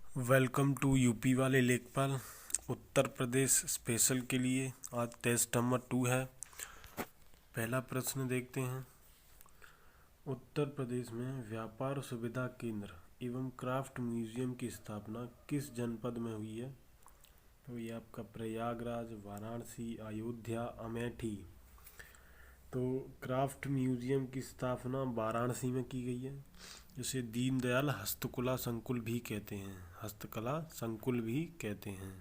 Welcome to UP वाले लेखपाल। Uttar Pradesh special के लिए आज टेस्ट नंबर 2 है। पहला प्रश्न देखते हैं। उत्तर प्रदेश में व्यापार सुविधा केंद्र एवं क्राफ्ट म्यूजियम की स्थापना किस जनपद में हुई है? तो ये आपका प्रयागराज, वाराणसी, अयोध्या, अमेठी। तो क्राफ्ट म्यूजियम की स्थापना वाराणसी में की गई है, जिसे दीनदयाल हस्तकला संकुल भी कहते हैं। हस्तकला संकुल भी कहते हैं।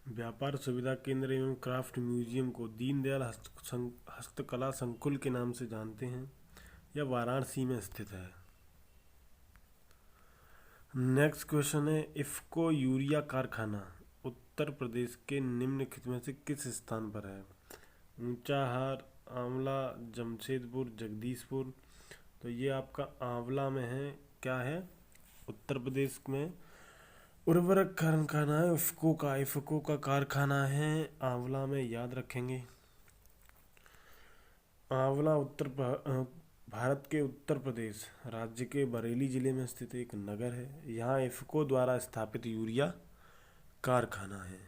व्यापार सुविधा केंद्र एवं क्राफ्ट म्यूजियम को दीनदयाल हस्तकला संकुल के नाम से जानते हैं। यह वाराणसी में स्थित है। नेक्स्ट क्वेश्चन है, इफ्को यूरिया कारखाना उत्तर प्रदेश के निम्नलिखित में से किस स्थान पर है? ऊंचाहार, आंवला, जमशेदपुर, जगदीशपुर। तो ये आपका आंवला में है। क्या है? उत्तर प्रदेश में उर्वरक कारखाना है इफ्को का कारखाना है आंवला में, याद रखेंगे। आंवला भारत के उत्तर प्रदेश राज्य के बरेली जिले में स्थित एक नगर है। यहाँ इफ्को द्वारा स्थापित यूरिया कारखाना है।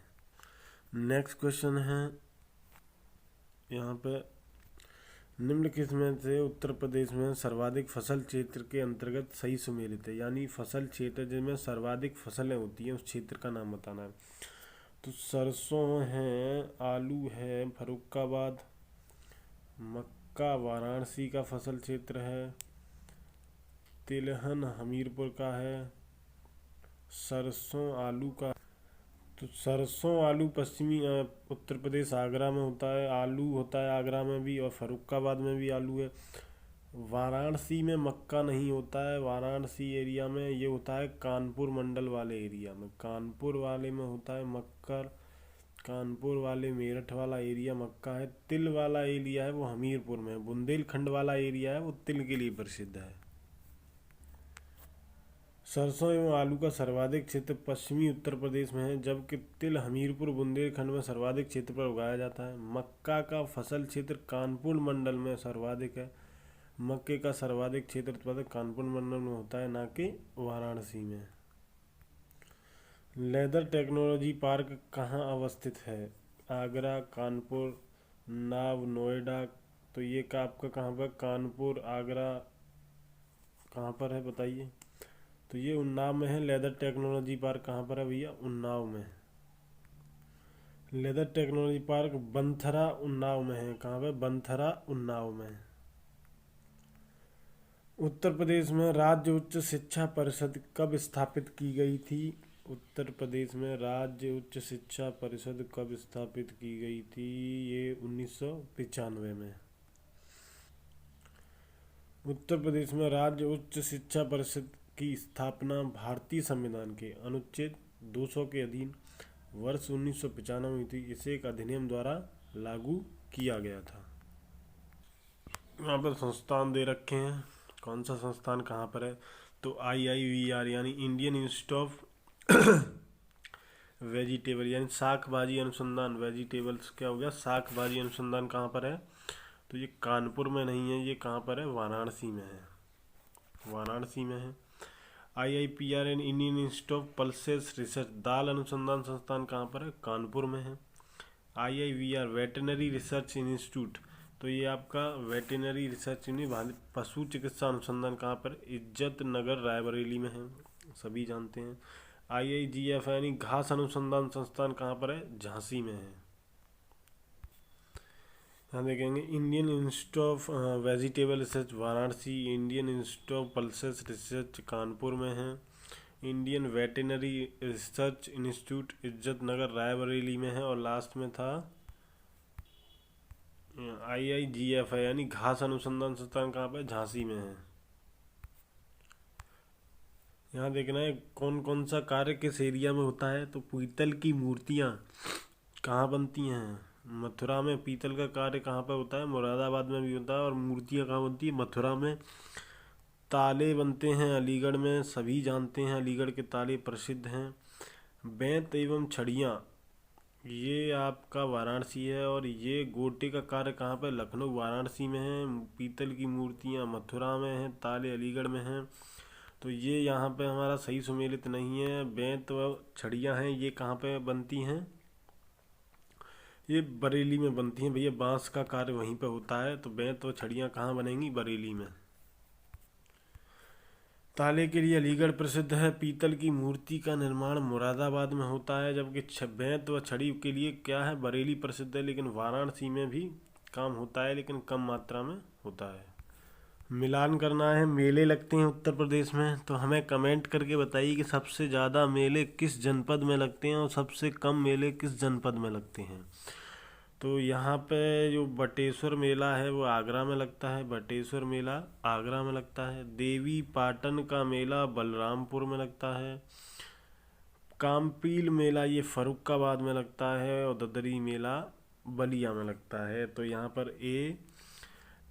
नेक्स्ट क्वेश्चन है, यहाँ पे निम्नलिखित में से उत्तर प्रदेश में सर्वाधिक फसल क्षेत्र के अंतर्गत सही सुमेलित है। यानी फसल क्षेत्र जिसमें सर्वाधिक फसलें होती हैं उस क्षेत्र का नाम बताना है। तो सरसों है, आलू है फर्रुखाबाद, मक्का वाराणसी का फसल क्षेत्र है, तिलहन हमीरपुर का है, सरसों आलू का। तो सरसों आलू पश्चिमी उत्तर प्रदेश आगरा में होता है, आलू होता है आगरा में भी, और फर्रुखाबाद में भी आलू है। वाराणसी में मक्का नहीं होता है। वाराणसी एरिया में ये होता है कानपुर मंडल वाले एरिया में। कानपुर वाले में होता है मक्का। कानपुर वाले मेरठ वाला एरिया मक्का है। तिल वाला एरिया है वो हमीरपुर में है। बुंदेलखंड वाला एरिया है वो तिल के लिए प्रसिद्ध है। सरसों एवं आलू का सर्वाधिक क्षेत्र पश्चिमी उत्तर प्रदेश में है, जबकि तिल हमीरपुर बुंदेलखंड में सर्वाधिक क्षेत्र पर उगाया जाता है। मक्का का फसल क्षेत्र कानपुर मंडल में सर्वाधिक है। मक्के का सर्वाधिक क्षेत्र उत्पादन कानपुर मंडल में होता है, ना कि वाराणसी में। लेदर टेक्नोलॉजी पार्क कहाँ अवस्थित है? आगरा, कानपुर, नाव, नोएडा। तो ये का आपका कहाँ पर? कानपुर, आगरा, कहाँ पर है बताइए? तो ये उन्नाव में है। लेदर टेक्नोलॉजी पार्क कहाँ पर है भैया? उन्नाव में। Leather technology park Banthra Unnao में है। कहाँ पे? बंथरा उन्नाव में। उत्तर प्रदेश में राज्य उच्च शिक्षा परिषद कब स्थापित की गई थी? उत्तर प्रदेश में राज्य उच्च शिक्षा परिषद कब स्थापित की गई थी? ये 1995 में। उत्तर प्रदेश में राज्य उच्च शिक्षा परिषद की स्थापना भारतीय संविधान के अनुच्छेद 200 के अधीन वर्ष 1995 में हुई थी। इसे एक अधिनियम द्वारा लागू किया गया था। यहाँ पर संस्थान दे रखे हैं, कौन सा संस्थान कहाँ पर है? तो IIVR यानी इंडियन इंस्टीट्यूट ऑफ वेजिटेबल यानी शाक भाजी अनुसंधान। वेजिटेबल्स क्या हो गया? शाक भाजी अनुसंधान कहाँ पर है? तो ये कानपुर में नहीं है, ये कहाँ पर है? वाराणसी में है। वाराणसी में है। IIPR यानी Indian institute of pulses research दाल अनुसंधान संस्थान कहाँ पर है? कानपुर में है। IIVR वेटनरी रिसर्च इंस्टीट्यूट, तो ये आपका वेटनरी रिसर्च पशु चिकित्सा अनुसंधान कहाँ पर? इज्जत नगर रायबरेली में है, सभी जानते हैं। IIGF यानी घास अनुसंधान संस्थान कहाँ पर है? झांसी में है। यहाँ देखेंगे Indian institute of vegetable research Varanasi, Indian institute of pulses research Kanpur में है, इंडियन वेटनरी रिसर्च इंस्टीट्यूट इज्जत नगर रायबरेली में है, और लास्ट में था IIGF है यानी घास अनुसंधान संस्थान कहाँ पर? झांसी में है। यहाँ देखना है कौन कौन सा कार्य किस एरिया में होता है। तो पीतल की मूर्तियाँ कहाँ बनती हैं? मथुरा में। पीतल का कार्य कहाँ पर होता है? मुरादाबाद में भी होता है। और मूर्तियाँ कहाँ बनती है? मथुरा में। ताले बनते हैं अलीगढ़ में, सभी जानते हैं अलीगढ़ के ताले प्रसिद्ध हैं। बेंत एवं छड़ियाँ ये आपका वाराणसी है। और ये गोटे का कार्य कहाँ पर? लखनऊ वाराणसी में है। पीतल की मूर्तियाँ मथुरा में हैं, ताले अलीगढ़ में हैं। तो ये यहाँ पे हमारा सही सुमेलित नहीं है। बेंत व छड़ियाँ हैं, ये कहाँ पे बनती हैं? ये बरेली में बनती हैं भैया, बांस का कार्य वहीं पे होता है। तो बेंत व छड़ियाँ कहाँ बनेंगी? बरेली में। ताले के लिए अलीगढ़ प्रसिद्ध है। पीतल की मूर्ति का निर्माण मुरादाबाद में होता है, जबकि बेंत व छड़ी के लिए क्या है? बरेली प्रसिद्ध है। लेकिन वाराणसी में भी काम होता है, लेकिन कम मात्रा में होता है। मिलान करना है। मेले लगते हैं उत्तर प्रदेश में, तो हमें कमेंट करके बताइए कि सबसे ज़्यादा मेले किस जनपद में लगते हैं और सबसे कम मेले किस जनपद में लगते हैं। तो यहाँ पे जो बटेश्वर मेला है वो आगरा में लगता है। बटेश्वर मेला आगरा में लगता है। देवी पाटन का मेला बलरामपुर में लगता है। काम्पील मेला ये फरुखाबाद में लगता है। और ददरी मेला बलिया में लगता है। तो यहाँ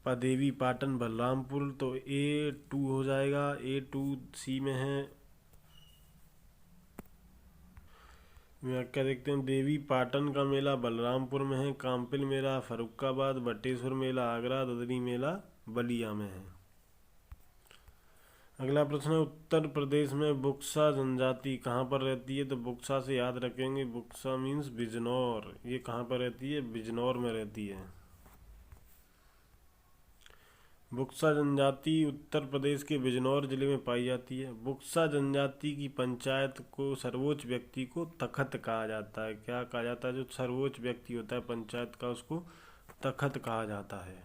पर देवी पाटन बलरामपुर, तो A2 हो जाएगा। A2C में है। व्याख्या देखते हैं। देवी पाटन का मेला बलरामपुर में है। काम्पिल मेला फरुखाबाद, बटेश्वर मेला आगरा, ददरी मेला बलिया में है। अगला प्रश्न है, उत्तर प्रदेश में बुक्सा जनजाति कहाँ पर रहती है? तो बुक्सा से याद रखेंगे, बुक्सा मीन्स बिजनौर। ये कहाँ पर रहती है? बिजनौर में रहती है। बुक्सा जनजाति उत्तर प्रदेश के बिजनौर जिले में पाई जाती है। बुक्सा जनजाति की पंचायत को सर्वोच्च व्यक्ति को तखत कहा जाता है। क्या कहा जाता है? जो सर्वोच्च व्यक्ति होता है पंचायत का, उसको तखत कहा जाता है।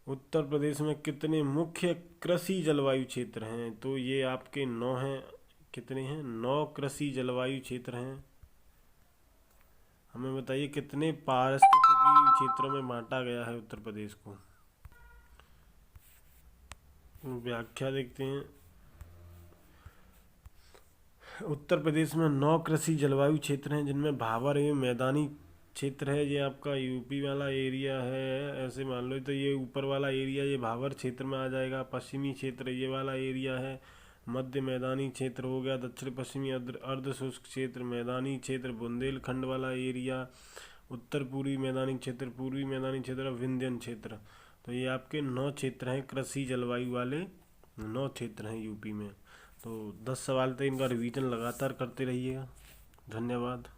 उत्तर प्रदेश में कितने मुख्य कृषि जलवायु क्षेत्र हैं? तो ये आपके 9 हैं। कितने हैं? 9 कृषि जलवायु क्षेत्र हैं। हमें बताइए कितने पारिस्थितिकी क्षेत्रों में बांटा गया है उत्तर प्रदेश को? व्याख्या देखते हैं। उत्तर प्रदेश में 9 कृषि जलवायु क्षेत्र हैं, जिनमें भावर एवं मैदानी क्षेत्र है। ये आपका यूपी वाला एरिया है, ऐसे मान लो। तो ये ऊपर वाला एरिया ये भावर क्षेत्र में आ जाएगा। पश्चिमी क्षेत्र ये वाला एरिया है। मध्य मैदानी क्षेत्र हो गया। दक्षिण पश्चिमी अर्ध शुष्क क्षेत्र, मैदानी क्षेत्र बुंदेलखंड वाला एरिया, उत्तर पूर्वी मैदानी क्षेत्र, पूर्वी मैदानी क्षेत्र और विंध्यन क्षेत्र। तो ये आपके 9 क्षेत्र हैं, कृषि जलवायु वाले 9 क्षेत्र हैं यूपी में। तो 10 सवाल थे, इनका रिवीजन लगातार करते रहिएगा। धन्यवाद।